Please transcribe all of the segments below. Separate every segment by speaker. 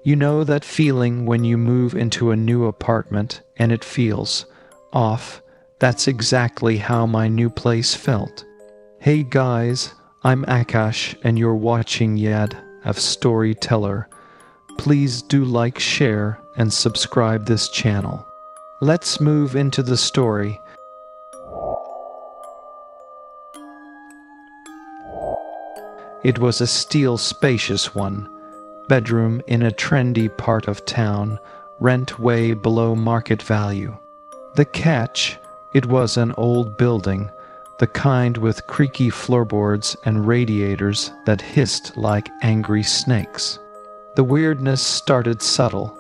Speaker 1: You know that feeling when you move into a new apartment and it feels off? That's exactly how my new place felt. Hey guys, I'm Akash and you're watching Yadav Story Teller. Please do like, share, and subscribe this channel. Let's move into the story. It was a steel spacious one. Bedroom in a trendy part of town, rent way below market value. The catch, it was an old building, the kind with creaky floorboards and radiators that hissed like angry snakes. The weirdness started subtle,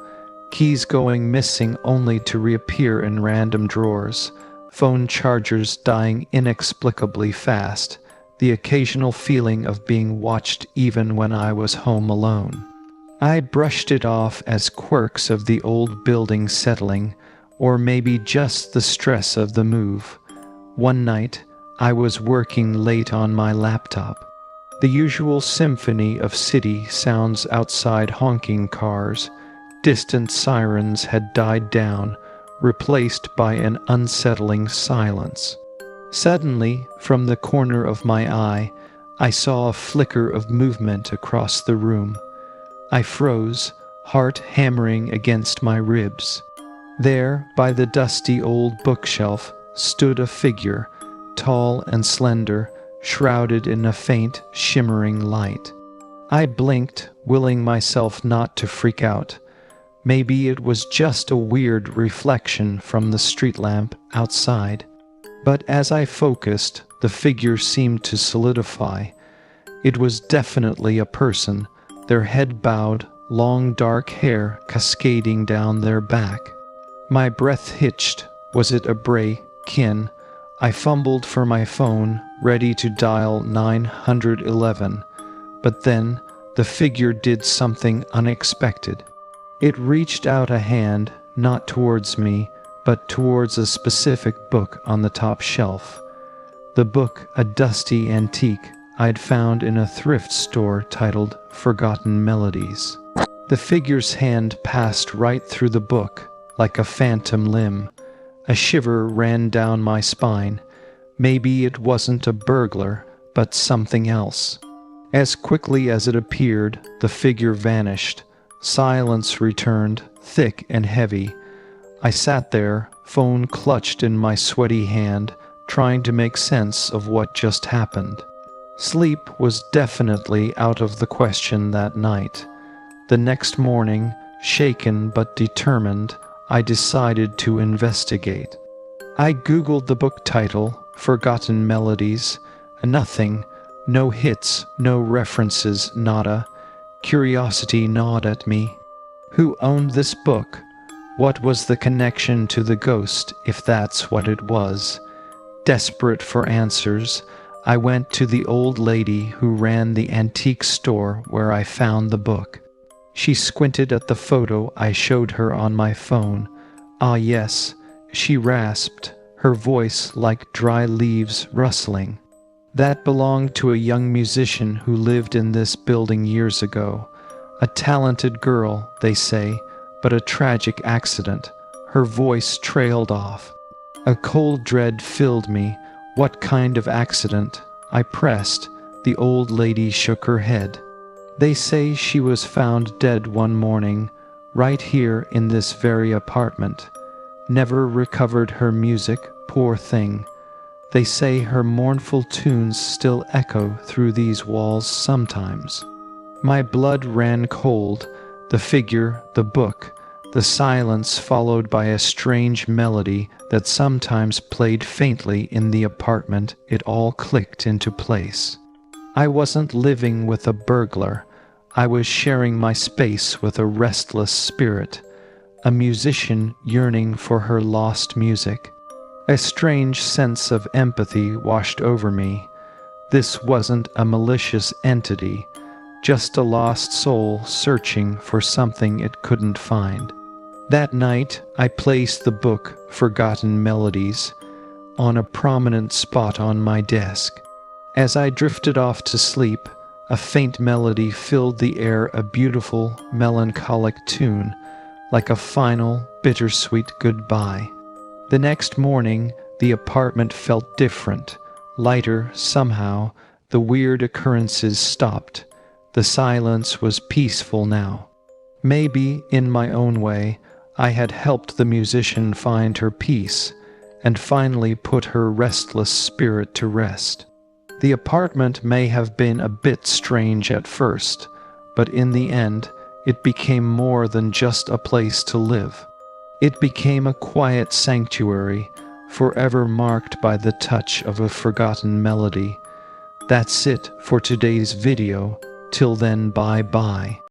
Speaker 1: keys going missing only to reappear in random drawers, phone chargers dying inexplicably fast, the occasional feeling of being watched even when I was home alone. I brushed it off as quirks of the old building settling, or maybe just the stress of the move. One night, I was working late on my laptop. The usual symphony of city sounds outside honking cars, distant sirens had died down, replaced by an unsettling silence. Suddenly, from the corner of my eye, I saw a flicker of movement across the room. I froze, heart hammering against my ribs. There, by the dusty old bookshelf, stood a figure, tall and slender, shrouded in a faint, shimmering light. I blinked, willing myself not to freak out. Maybe it was just a weird reflection from the street lamp outside. But as I focused, the figure seemed to solidify. It was definitely a person, their head bowed, long dark hair cascading down their back. My breath hitched. Was it a break-in? I fumbled for my phone, ready to dial 911. But then, the figure did something unexpected. It reached out a hand, not towards me, but towards a specific book on the top shelf. The book, a dusty antique I'd found in a thrift store titled Forgotten Melodies. The figure's hand passed right through the book, like a phantom limb. A shiver ran down my spine. Maybe it wasn't a burglar, but something else. As quickly as it appeared, the figure vanished. Silence returned, thick and heavy. I sat there, phone clutched in my sweaty hand, trying to make sense of what just happened. Sleep was definitely out of the question that night. The next morning, shaken but determined, I decided to investigate. I Googled the book title, Forgotten Melodies. Nothing. No hits, no references, nada. Curiosity gnawed at me. Who owned this book? What was the connection to the ghost, if that's what it was? Desperate for answers, I went to the old lady who ran the antique store where I found the book. She squinted at the photo I showed her on my phone. Ah yes, she rasped, her voice like dry leaves rustling. That belonged to a young musician who lived in this building years ago. A talented girl, they say, but a tragic accident. Her voice trailed off. A cold dread filled me. What kind of accident? I pressed. The old lady shook her head. They say she was found dead one morning, right here in this very apartment. Never recovered her music, poor thing. They say her mournful tunes still echo through these walls sometimes. My blood ran cold. The figure, the book, the silence followed by a strange melody that sometimes played faintly in the apartment. It all clicked into place. I wasn't living with a burglar. I was sharing my space with a restless spirit, a musician yearning for her lost music. A strange sense of empathy washed over me. This wasn't a malicious entity, just a lost soul searching for something it couldn't find. That night, I placed the book, Forgotten Melodies, on a prominent spot on my desk. As I drifted off to sleep, A faint melody filled the air, a beautiful, melancholic tune, like a final, bittersweet goodbye. The next morning, the apartment felt different, lighter somehow. The weird occurrences stopped. The silence was peaceful now. Maybe, in my own way, I had helped the musician find her peace and finally put her restless spirit to rest. The apartment may have been a bit strange at first, but in the end, it became more than just a place to live. It became a quiet sanctuary, forever marked by the touch of a forgotten melody. That's it for today's video. Till then, bye-bye.